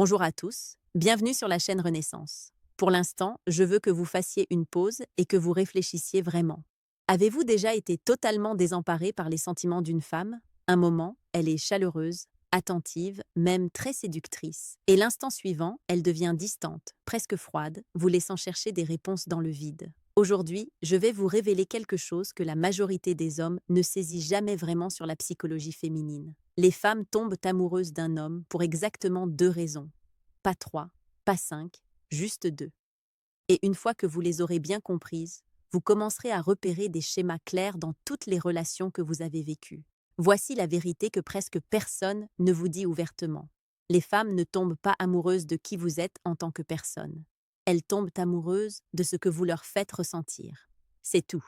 Bonjour à tous, bienvenue sur la chaîne Renaissance. Pour l'instant, je veux que vous fassiez une pause et que vous réfléchissiez vraiment. Avez-vous déjà été totalement désemparé par les sentiments d'une femme? Un moment, elle est chaleureuse, attentive, même très séductrice. Et l'instant suivant, elle devient distante, presque froide, vous laissant chercher des réponses dans le vide. Aujourd'hui, je vais vous révéler quelque chose que la majorité des hommes ne saisit jamais vraiment sur la psychologie féminine. Les femmes tombent amoureuses d'un homme pour exactement deux raisons. Pas trois, pas cinq, juste deux. Et une fois que vous les aurez bien comprises, vous commencerez à repérer des schémas clairs dans toutes les relations que vous avez vécues. Voici la vérité que presque personne ne vous dit ouvertement. Les femmes ne tombent pas amoureuses de qui vous êtes en tant que personne. Elles tombent amoureuses de ce que vous leur faites ressentir. C'est tout.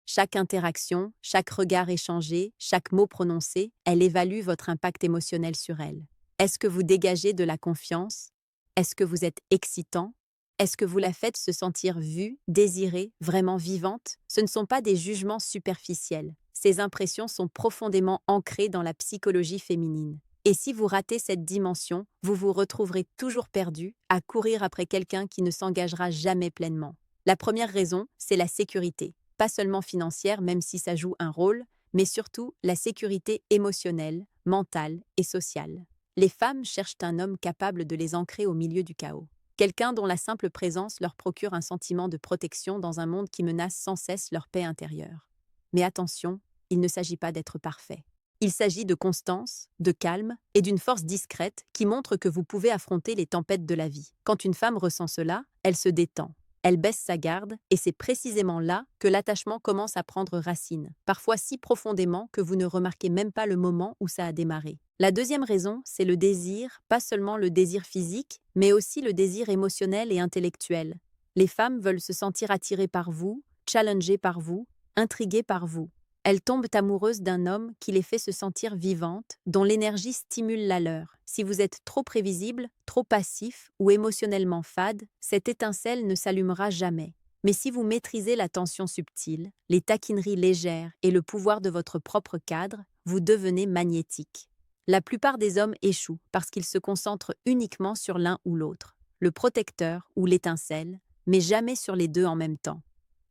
Chaque interaction, chaque regard échangé, chaque mot prononcé, elle évalue votre impact émotionnel sur elles. Est-ce que vous dégagez de la confiance? Est-ce que vous êtes excitant? Est-ce que vous la faites se sentir vue, désirée, vraiment vivante? Ce ne sont pas des jugements superficiels. Ces impressions sont profondément ancrées dans la psychologie féminine. Et si vous ratez cette dimension, vous vous retrouverez toujours perdu à courir après quelqu'un qui ne s'engagera jamais pleinement. La première raison, c'est la sécurité. Pas seulement financière, même si ça joue un rôle, mais surtout la sécurité émotionnelle, mentale et sociale. Les femmes cherchent un homme capable de les ancrer au milieu du chaos. Quelqu'un dont la simple présence leur procure un sentiment de protection dans un monde qui menace sans cesse leur paix intérieure. Mais attention, il ne s'agit pas d'être parfait. Il s'agit de constance, de calme et d'une force discrète qui montre que vous pouvez affronter les tempêtes de la vie. Quand une femme ressent cela, elle se détend. Elle baisse sa garde et c'est précisément là que l'attachement commence à prendre racine, parfois si profondément que vous ne remarquez même pas le moment où ça a démarré. La deuxième raison, c'est le désir, pas seulement le désir physique, mais aussi le désir émotionnel et intellectuel. Les femmes veulent se sentir attirées par vous, challengées par vous, intriguées par vous. Elles tombent amoureuses d'un homme qui les fait se sentir vivantes, dont l'énergie stimule la leur. Si vous êtes trop prévisible, trop passif ou émotionnellement fade, cette étincelle ne s'allumera jamais. Mais si vous maîtrisez la tension subtile, les taquineries légères et le pouvoir de votre propre cadre, vous devenez magnétique. La plupart des hommes échouent parce qu'ils se concentrent uniquement sur l'un ou l'autre, le protecteur ou l'étincelle, mais jamais sur les deux en même temps.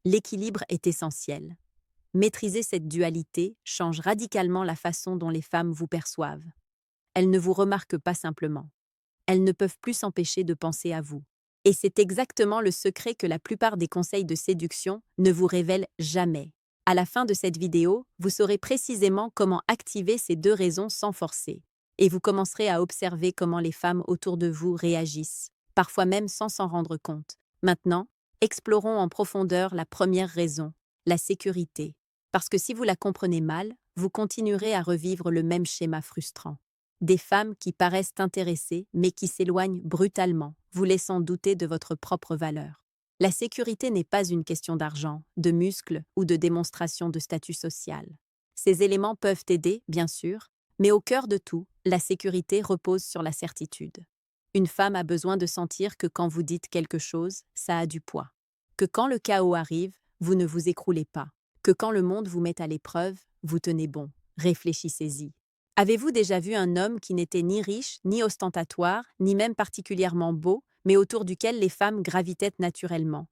L'équilibre est essentiel. Maîtriser cette dualité change radicalement la façon dont les femmes vous perçoivent. Elles ne vous remarquent pas simplement. Elles ne peuvent plus s'empêcher de penser à vous. Et c'est exactement le secret que la plupart des conseils de séduction ne vous révèlent jamais. À la fin de cette vidéo, vous saurez précisément comment activer ces deux raisons sans forcer. Et vous commencerez à observer comment les femmes autour de vous réagissent, parfois même sans s'en rendre compte. Maintenant, explorons en profondeur la première raison, la sécurité. Parce que si vous la comprenez mal, vous continuerez à revivre le même schéma frustrant. Des femmes qui paraissent intéressées, mais qui s'éloignent brutalement, vous laissant douter de votre propre valeur. La sécurité n'est pas une question d'argent, de muscles ou de démonstration de statut social. Ces éléments peuvent aider, bien sûr, mais au cœur de tout, la sécurité repose sur la certitude. Une femme a besoin de sentir que quand vous dites quelque chose, ça a du poids. Que quand le chaos arrive, vous ne vous écroulez pas. Que quand le monde vous met à l'épreuve, vous tenez bon. Réfléchissez-y. Avez-vous déjà vu un homme qui n'était ni riche, ni ostentatoire, ni même particulièrement beau, mais autour duquel les femmes gravitaient naturellement?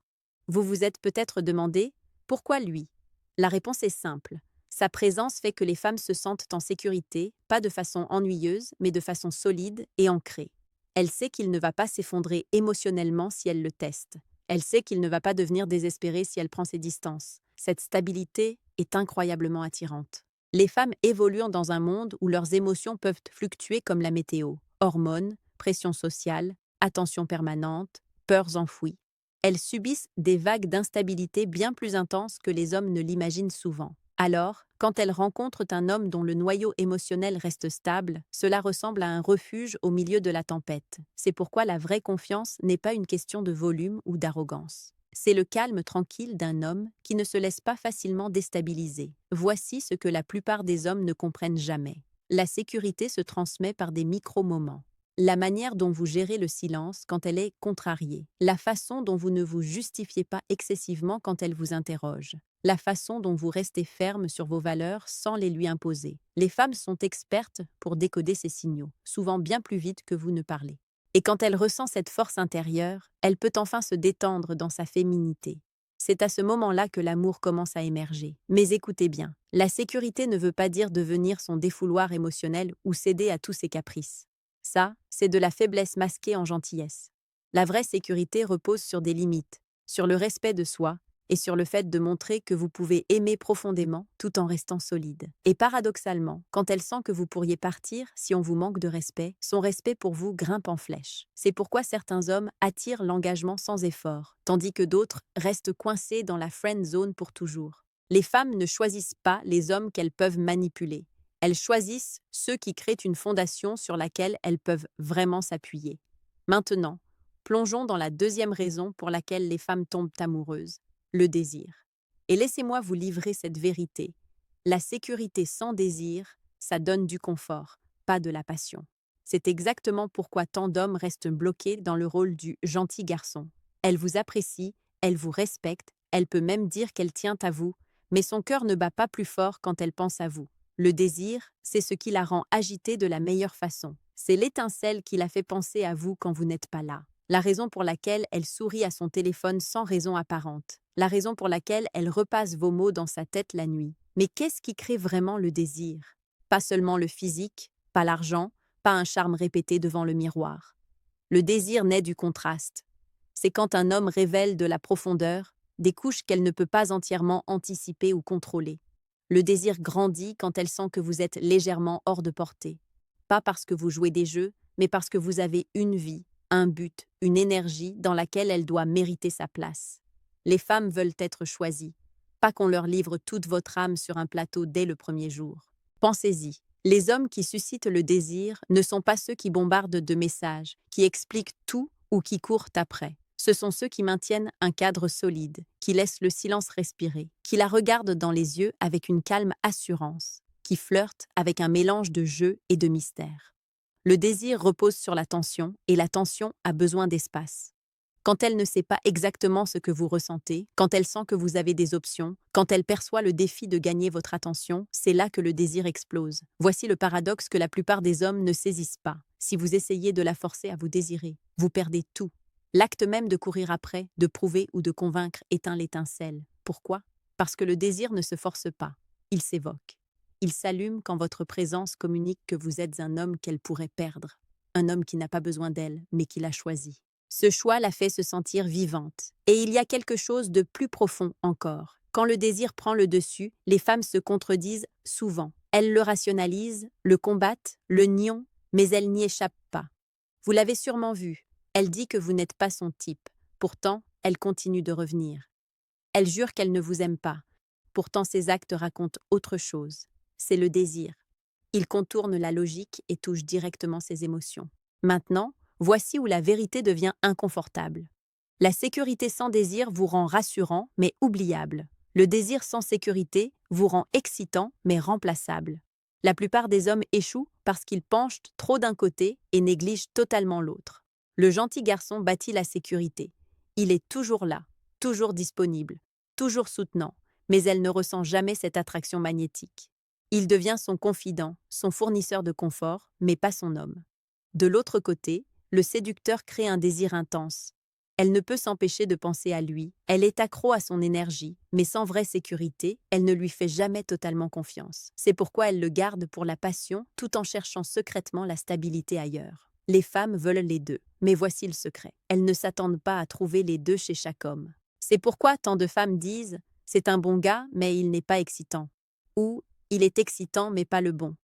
Vous vous êtes peut-être demandé, pourquoi lui? La réponse est simple. Sa présence fait que les femmes se sentent en sécurité, pas de façon ennuyeuse, mais de façon solide et ancrée. Elle sait qu'il ne va pas s'effondrer émotionnellement si elle le teste. Elle sait qu'il ne va pas devenir désespéré si elle prend ses distances. Cette stabilité est incroyablement attirante. Les femmes évoluent dans un monde où leurs émotions peuvent fluctuer comme la météo. Hormones, pression sociale, attention permanente, peurs enfouies. Elles subissent des vagues d'instabilité bien plus intenses que les hommes ne l'imaginent souvent. Alors, quand elles rencontrent un homme dont le noyau émotionnel reste stable, cela ressemble à un refuge au milieu de la tempête. C'est pourquoi la vraie confiance n'est pas une question de volume ou d'arrogance. C'est le calme tranquille d'un homme qui ne se laisse pas facilement déstabiliser. Voici ce que la plupart des hommes ne comprennent jamais. La sécurité se transmet par des micro-moments. La manière dont vous gérez le silence quand elle est contrariée. La façon dont vous ne vous justifiez pas excessivement quand elle vous interroge. La façon dont vous restez ferme sur vos valeurs sans les lui imposer. Les femmes sont expertes pour décoder ces signaux, souvent bien plus vite que vous ne parlez. Et quand elle ressent cette force intérieure, elle peut enfin se détendre dans sa féminité. C'est à ce moment-là que l'amour commence à émerger. Mais écoutez bien, la sécurité ne veut pas dire devenir son défouloir émotionnel ou céder à tous ses caprices. Ça, c'est de la faiblesse masquée en gentillesse. La vraie sécurité repose sur des limites, sur le respect de soi et sur le fait de montrer que vous pouvez aimer profondément tout en restant solide. Et paradoxalement, quand elle sent que vous pourriez partir si on vous manque de respect, son respect pour vous grimpe en flèche. C'est pourquoi certains hommes attirent l'engagement sans effort, tandis que d'autres restent coincés dans la friend zone pour toujours. Les femmes ne choisissent pas les hommes qu'elles peuvent manipuler. Elles choisissent ceux qui créent une fondation sur laquelle elles peuvent vraiment s'appuyer. Maintenant, plongeons dans la deuxième raison pour laquelle les femmes tombent amoureuses, le désir. Et laissez-moi vous livrer cette vérité. La sécurité sans désir, ça donne du confort, pas de la passion. C'est exactement pourquoi tant d'hommes restent bloqués dans le rôle du gentil garçon. Elle vous apprécie, elle vous respecte, elle peut même dire qu'elle tient à vous, mais son cœur ne bat pas plus fort quand elle pense à vous. Le désir, c'est ce qui la rend agitée de la meilleure façon. C'est l'étincelle qui la fait penser à vous quand vous n'êtes pas là. La raison pour laquelle elle sourit à son téléphone sans raison apparente. La raison pour laquelle elle repasse vos mots dans sa tête la nuit. Mais qu'est-ce qui crée vraiment le désir? Pas seulement le physique, pas l'argent, pas un charme répété devant le miroir. Le désir naît du contraste. C'est quand un homme révèle de la profondeur, des couches qu'elle ne peut pas entièrement anticiper ou contrôler. Le désir grandit quand elle sent que vous êtes légèrement hors de portée. Pas parce que vous jouez des jeux, mais parce que vous avez une vie, un but, une énergie dans laquelle elle doit mériter sa place. Les femmes veulent être choisies, pas qu'on leur livre toute votre âme sur un plateau dès le premier jour. Pensez-y, les hommes qui suscitent le désir ne sont pas ceux qui bombardent de messages, qui expliquent tout ou qui courent après. Ce sont ceux qui maintiennent un cadre solide, qui laissent le silence respirer, qui la regardent dans les yeux avec une calme assurance, qui flirtent avec un mélange de jeu et de mystère. Le désir repose sur la tension, et la tension a besoin d'espace. Quand elle ne sait pas exactement ce que vous ressentez, quand elle sent que vous avez des options, quand elle perçoit le défi de gagner votre attention, c'est là que le désir explose. Voici le paradoxe que la plupart des hommes ne saisissent pas. Si vous essayez de la forcer à vous désirer, vous perdez tout. L'acte même de courir après, de prouver ou de convaincre éteint l'étincelle. Pourquoi? Parce que le désir ne se force pas, il s'évoque. Il s'allume quand votre présence communique que vous êtes un homme qu'elle pourrait perdre. Un homme qui n'a pas besoin d'elle, mais qui l'a choisi. Ce choix la fait se sentir vivante. Et il y a quelque chose de plus profond encore. Quand le désir prend le dessus, les femmes se contredisent souvent. Elles le rationalisent, le combattent, le nient, mais elles n'y échappent pas. Vous l'avez sûrement vu. Elle dit que vous n'êtes pas son type. Pourtant, elle continue de revenir. Elle jure qu'elle ne vous aime pas. Pourtant, ses actes racontent autre chose. C'est le désir. Il contourne la logique et touche directement ses émotions. Maintenant, voici où la vérité devient inconfortable. La sécurité sans désir vous rend rassurant, mais oubliable. Le désir sans sécurité vous rend excitant, mais remplaçable. La plupart des hommes échouent parce qu'ils penchent trop d'un côté et négligent totalement l'autre. Le gentil garçon bâtit la sécurité. Il est toujours là, toujours disponible, toujours soutenant, mais elle ne ressent jamais cette attraction magnétique. Il devient son confident, son fournisseur de confort, mais pas son homme. De l'autre côté, le séducteur crée un désir intense. Elle ne peut s'empêcher de penser à lui, elle est accro à son énergie, mais sans vraie sécurité, elle ne lui fait jamais totalement confiance. C'est pourquoi elle le garde pour la passion, tout en cherchant secrètement la stabilité ailleurs. Les femmes veulent les deux, mais voici le secret. Elles ne s'attendent pas à trouver les deux chez chaque homme. C'est pourquoi tant de femmes disent « c'est un bon gars, mais il n'est pas excitant » ou « il est excitant, mais pas le bon ».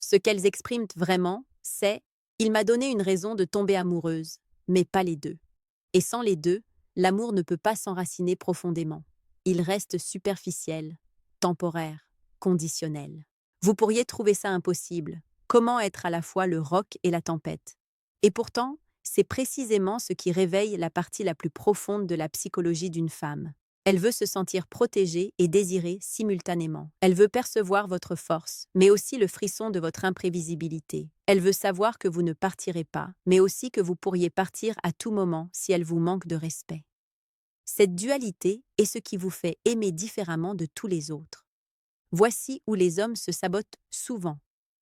Ce qu'elles expriment vraiment, c'est « il m'a donné une raison de tomber amoureuse », mais pas les deux. Et sans les deux, l'amour ne peut pas s'enraciner profondément. Il reste superficiel, temporaire, conditionnel. Vous pourriez trouver ça impossible. Comment être à la fois le roc et la tempête? Et pourtant, c'est précisément ce qui réveille la partie la plus profonde de la psychologie d'une femme. Elle veut se sentir protégée et désirée simultanément. Elle veut percevoir votre force, mais aussi le frisson de votre imprévisibilité. Elle veut savoir que vous ne partirez pas, mais aussi que vous pourriez partir à tout moment si elle vous manque de respect. Cette dualité est ce qui vous fait aimer différemment de tous les autres. Voici où les hommes se sabotent souvent.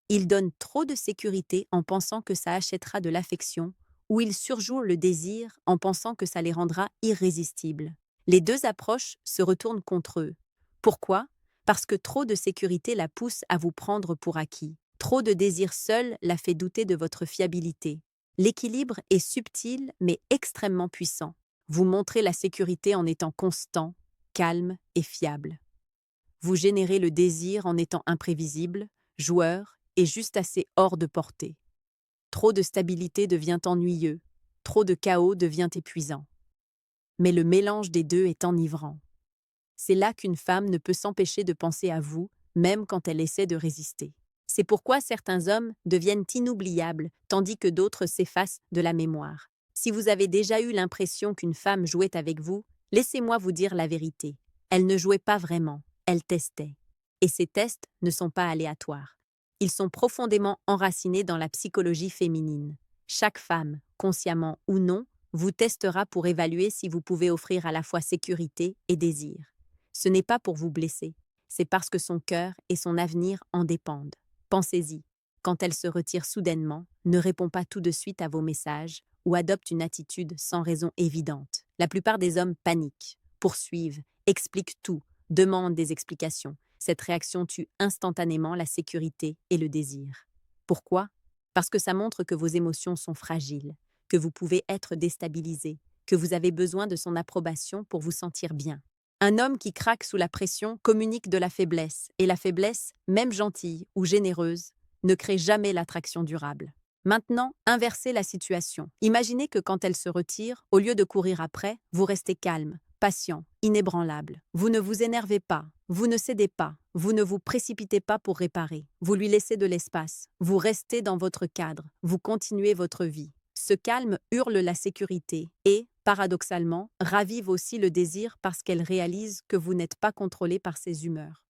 Ils donnent trop de sécurité en pensant que ça achètera de l'affection ou ils surjouent le désir en pensant que ça les rendra irrésistibles. Les deux approches se retournent contre eux. Pourquoi? Parce que trop de sécurité la pousse à vous prendre pour acquis. Trop de désir seul la fait douter de votre fiabilité. L'équilibre est subtil mais extrêmement puissant. Vous montrez la sécurité en étant constant, calme et fiable. Vous générez le désir en étant imprévisible, joueur et juste assez hors de portée. Trop de stabilité devient ennuyeux, trop de chaos devient épuisant. Mais le mélange des deux est enivrant. C'est là qu'une femme ne peut s'empêcher de penser à vous, même quand elle essaie de résister. C'est pourquoi certains hommes deviennent inoubliables, tandis que d'autres s'effacent de la mémoire. Si vous avez déjà eu l'impression qu'une femme jouait avec vous, laissez-moi vous dire la vérité. Elle ne jouait pas vraiment, elle testait. Et ces tests ne sont pas aléatoires. Ils sont profondément enracinés dans la psychologie féminine. Chaque femme, consciemment ou non, vous testera pour évaluer si vous pouvez offrir à la fois sécurité et désir. Ce n'est pas pour vous blesser, c'est parce que son cœur et son avenir en dépendent. Pensez-y, quand elle se retire soudainement, ne répond pas tout de suite à vos messages ou adopte une attitude sans raison évidente. La plupart des hommes paniquent, poursuivent, expliquent tout, demandent des explications. Cette réaction tue instantanément la sécurité et le désir. Pourquoi? Parce que ça montre que vos émotions sont fragiles, que vous pouvez être déstabilisé, que vous avez besoin de son approbation pour vous sentir bien. Un homme qui craque sous la pression communique de la faiblesse, et la faiblesse, même gentille ou généreuse, ne crée jamais l'attraction durable. Maintenant, inversez la situation. Imaginez que quand elle se retire, au lieu de courir après, vous restez calme, patient, inébranlable. Vous ne vous énervez pas, vous ne cédez pas, vous ne vous précipitez pas pour réparer. Vous lui laissez de l'espace, vous restez dans votre cadre, vous continuez votre vie. Ce calme hurle la sécurité et, paradoxalement, ravive aussi le désir parce qu'elle réalise que vous n'êtes pas contrôlé par ses humeurs.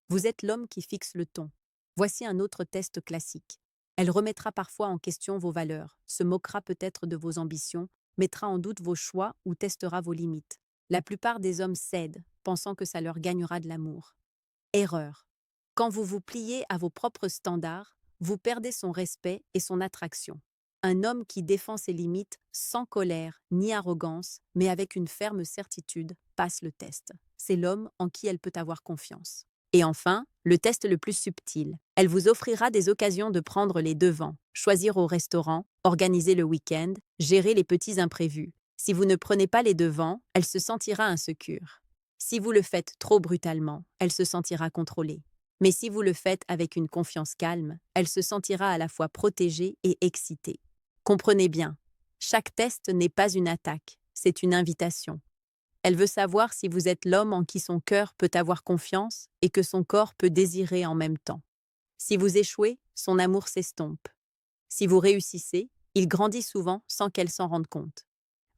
Vous êtes l'homme qui fixe le ton. Voici un autre test classique. Elle remettra parfois en question vos valeurs, se moquera peut-être de vos ambitions, mettra en doute vos choix ou testera vos limites. La plupart des hommes cèdent, pensant que ça leur gagnera de l'amour. Erreur. Quand vous vous pliez à vos propres standards, vous perdez son respect et son attraction. Un homme qui défend ses limites sans colère ni arrogance, mais avec une ferme certitude, passe le test. C'est l'homme en qui elle peut avoir confiance. Et enfin, le test le plus subtil. Elle vous offrira des occasions de prendre les devants, choisir au restaurant, organiser le week-end, gérer les petits imprévus. Si vous ne prenez pas les devants, elle se sentira insécure. Si vous le faites trop brutalement, elle se sentira contrôlée. Mais si vous le faites avec une confiance calme, elle se sentira à la fois protégée et excitée. Comprenez bien, chaque test n'est pas une attaque, c'est une invitation. Elle veut savoir si vous êtes l'homme en qui son cœur peut avoir confiance et que son corps peut désirer en même temps. Si vous échouez, son amour s'estompe. Si vous réussissez, il grandit souvent sans qu'elle s'en rende compte.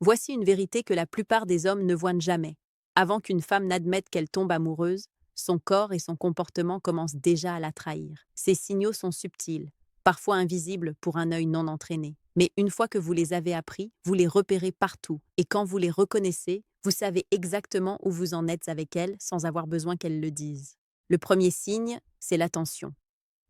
Voici une vérité que la plupart des hommes ne voient jamais. Avant qu'une femme n'admette qu'elle tombe amoureuse, son corps et son comportement commencent déjà à la trahir. Ces signaux sont subtils, parfois invisibles pour un œil non entraîné. Mais une fois que vous les avez appris, vous les repérez partout. Et quand vous les reconnaissez, vous savez exactement où vous en êtes avec elle sans avoir besoin qu'elle le dise. Le premier signe, c'est l'attention.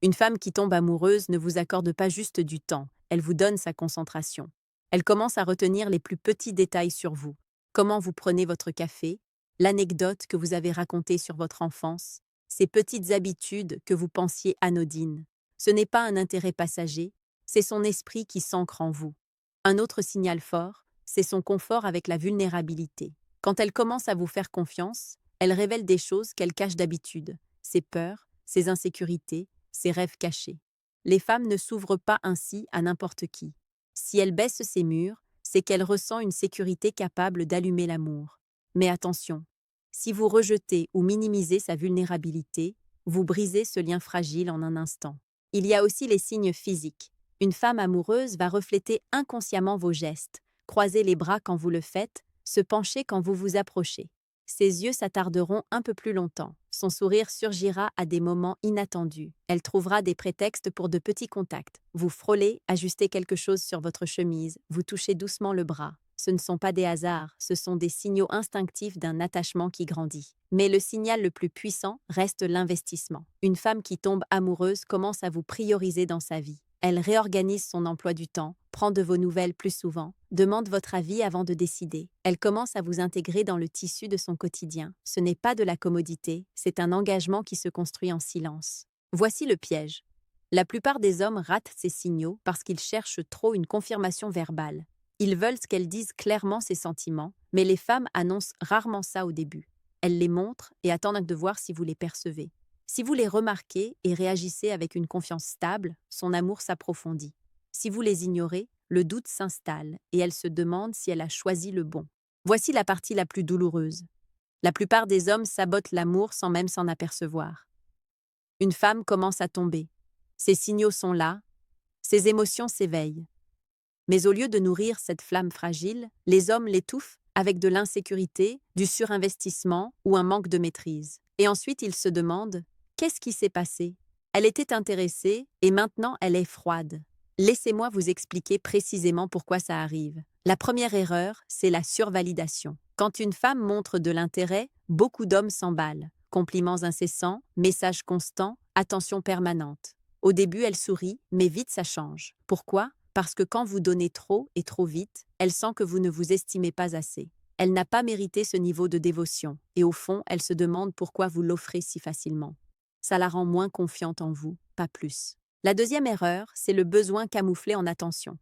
Une femme qui tombe amoureuse ne vous accorde pas juste du temps, elle vous donne sa concentration. Elle commence à retenir les plus petits détails sur vous. Comment vous prenez votre café, l'anecdote que vous avez racontée sur votre enfance, ces petites habitudes que vous pensiez anodines. Ce n'est pas un intérêt passager, c'est son esprit qui s'ancre en vous. Un autre signal fort, c'est son confort avec la vulnérabilité. Quand elle commence à vous faire confiance, elle révèle des choses qu'elle cache d'habitude, ses peurs, ses insécurités, ses rêves cachés. Les femmes ne s'ouvrent pas ainsi à n'importe qui. Si elle baisse ses murs, c'est qu'elle ressent une sécurité capable d'allumer l'amour. Mais attention, si vous rejetez ou minimisez sa vulnérabilité, vous brisez ce lien fragile en un instant. Il y a aussi les signes physiques. Une femme amoureuse va refléter inconsciemment vos gestes, croiser les bras quand vous le faites, se pencher quand vous vous approchez. Ses yeux s'attarderont un peu plus longtemps. Son sourire surgira à des moments inattendus. Elle trouvera des prétextes pour de petits contacts. Vous frôlez, ajustez quelque chose sur votre chemise, vous touchez doucement le bras. Ce ne sont pas des hasards, ce sont des signaux instinctifs d'un attachement qui grandit. Mais le signal le plus puissant reste l'investissement. Une femme qui tombe amoureuse commence à vous prioriser dans sa vie. Elle réorganise son emploi du temps, prend de vos nouvelles plus souvent, demande votre avis avant de décider. Elle commence à vous intégrer dans le tissu de son quotidien. Ce n'est pas de la commodité, c'est un engagement qui se construit en silence. Voici le piège. La plupart des hommes ratent ces signaux parce qu'ils cherchent trop une confirmation verbale. Ils veulent ce qu'elles disent clairement ses sentiments, mais les femmes annoncent rarement ça au début. Elles les montrent et attendent de voir si vous les percevez. Si vous les remarquez et réagissez avec une confiance stable, son amour s'approfondit. Si vous les ignorez, le doute s'installe et elle se demande si elle a choisi le bon. Voici la partie la plus douloureuse. La plupart des hommes sabotent l'amour sans même s'en apercevoir. Une femme commence à tomber. Ses signaux sont là, ses émotions s'éveillent. Mais au lieu de nourrir cette flamme fragile, les hommes l'étouffent avec de l'insécurité, du surinvestissement ou un manque de maîtrise. Et ensuite, ils se demandent « Qu'est-ce qui s'est passé ?» Elle était intéressée et maintenant elle est froide. Laissez-moi vous expliquer précisément pourquoi ça arrive. La première erreur, c'est la survalidation. Quand une femme montre de l'intérêt, beaucoup d'hommes s'emballent. Compliments incessants, messages constants, attention permanente. Au début, elle sourit, mais vite ça change. Pourquoi ? Parce que quand vous donnez trop et trop vite, elle sent que vous ne vous estimez pas assez. Elle n'a pas mérité ce niveau de dévotion, et au fond, elle se demande pourquoi vous l'offrez si facilement. Ça la rend moins confiante en vous, pas plus. La deuxième erreur, c'est le besoin camouflé en attention.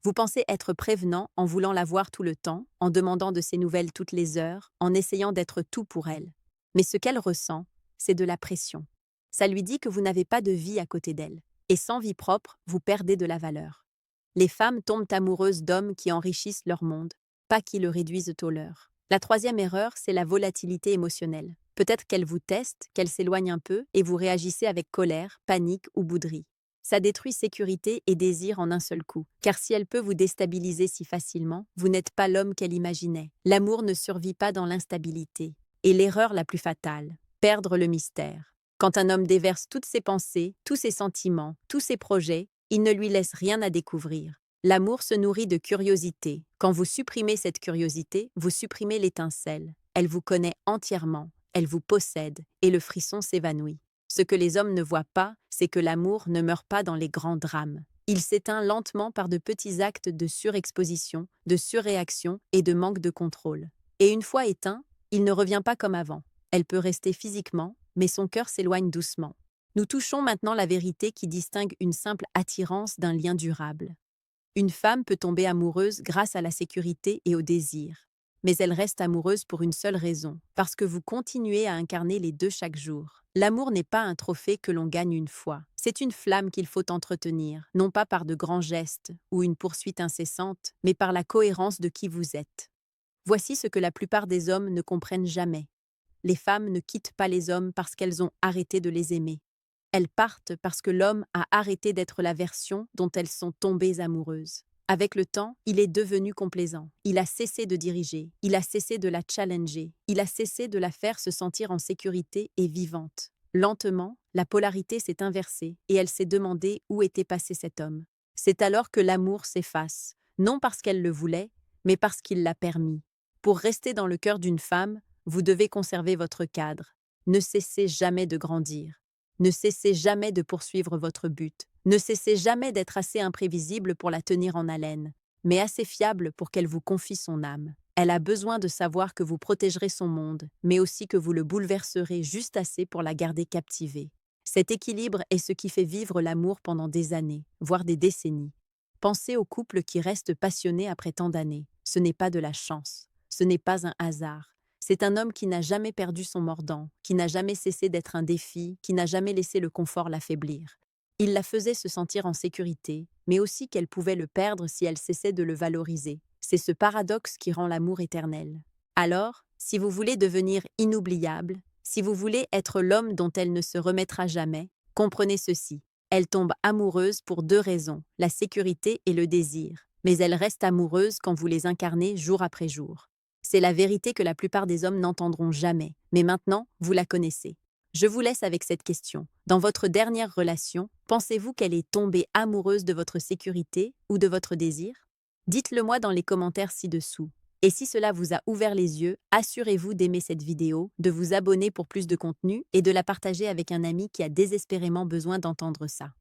Vous pensez être prévenant en voulant la voir tout le temps, en demandant de ses nouvelles toutes les heures, en essayant d'être tout pour elle. Mais ce qu'elle ressent, c'est de la pression. Ça lui dit que vous n'avez pas de vie à côté d'elle. Et sans vie propre, vous perdez de la valeur. Les femmes tombent amoureuses d'hommes qui enrichissent leur monde, pas qui le réduisent au leur. La troisième erreur, c'est la volatilité émotionnelle. Peut-être qu'elle vous teste, qu'elle s'éloigne un peu, et vous réagissez avec colère, panique ou bouderie. Ça détruit sécurité et désir en un seul coup, car si elle peut vous déstabiliser si facilement, vous n'êtes pas l'homme qu'elle imaginait. L'amour ne survit pas dans l'instabilité. Et l'erreur la plus fatale, perdre le mystère. Quand un homme déverse toutes ses pensées, tous ses sentiments, tous ses projets, il ne lui laisse rien à découvrir. L'amour se nourrit de curiosité. Quand vous supprimez cette curiosité, vous supprimez l'étincelle. Elle vous connaît entièrement, elle vous possède, et le frisson s'évanouit. Ce que les hommes ne voient pas, c'est que l'amour ne meurt pas dans les grands drames. Il s'éteint lentement par de petits actes de surexposition, de surréaction et de manque de contrôle. Et une fois éteint, il ne revient pas comme avant. Elle peut rester physiquement, mais son cœur s'éloigne doucement. Nous touchons maintenant la vérité qui distingue une simple attirance d'un lien durable. Une femme peut tomber amoureuse grâce à la sécurité et au désir. Mais elle reste amoureuse pour une seule raison, parce que vous continuez à incarner les deux chaque jour. L'amour n'est pas un trophée que l'on gagne une fois. C'est une flamme qu'il faut entretenir, non pas par de grands gestes ou une poursuite incessante, mais par la cohérence de qui vous êtes. Voici ce que la plupart des hommes ne comprennent jamais. Les femmes ne quittent pas les hommes parce qu'elles ont arrêté de les aimer. Elles partent parce que l'homme a arrêté d'être la version dont elles sont tombées amoureuses. Avec le temps, il est devenu complaisant. Il a cessé de diriger, il a cessé de la challenger, il a cessé de la faire se sentir en sécurité et vivante. Lentement, la polarité s'est inversée et elle s'est demandé où était passé cet homme. C'est alors que l'amour s'efface, non parce qu'elle le voulait, mais parce qu'il l'a permis. Pour rester dans le cœur d'une femme, vous devez conserver votre cadre. Ne cessez jamais de grandir. Ne cessez jamais de poursuivre votre but. Ne cessez jamais d'être assez imprévisible pour la tenir en haleine, mais assez fiable pour qu'elle vous confie son âme. Elle a besoin de savoir que vous protégerez son monde, mais aussi que vous le bouleverserez juste assez pour la garder captivée. Cet équilibre est ce qui fait vivre l'amour pendant des années, voire des décennies. Pensez aux couples qui restent passionnés après tant d'années. Ce n'est pas de la chance, ce n'est pas un hasard. C'est un homme qui n'a jamais perdu son mordant, qui n'a jamais cessé d'être un défi, qui n'a jamais laissé le confort l'affaiblir. Il la faisait se sentir en sécurité, mais aussi qu'elle pouvait le perdre si elle cessait de le valoriser. C'est ce paradoxe qui rend l'amour éternel. Alors, si vous voulez devenir inoubliable, si vous voulez être l'homme dont elle ne se remettra jamais, comprenez ceci. Elle tombe amoureuse pour deux raisons, la sécurité et le désir. Mais elle reste amoureuse quand vous les incarnez jour après jour. C'est la vérité que la plupart des hommes n'entendront jamais, mais maintenant, vous la connaissez. Je vous laisse avec cette question. Dans votre dernière relation, pensez-vous qu'elle est tombée amoureuse de votre sécurité ou de votre désir? Dites-le moi dans les commentaires ci-dessous. Et si cela vous a ouvert les yeux, assurez-vous d'aimer cette vidéo, de vous abonner pour plus de contenu et de la partager avec un ami qui a désespérément besoin d'entendre ça.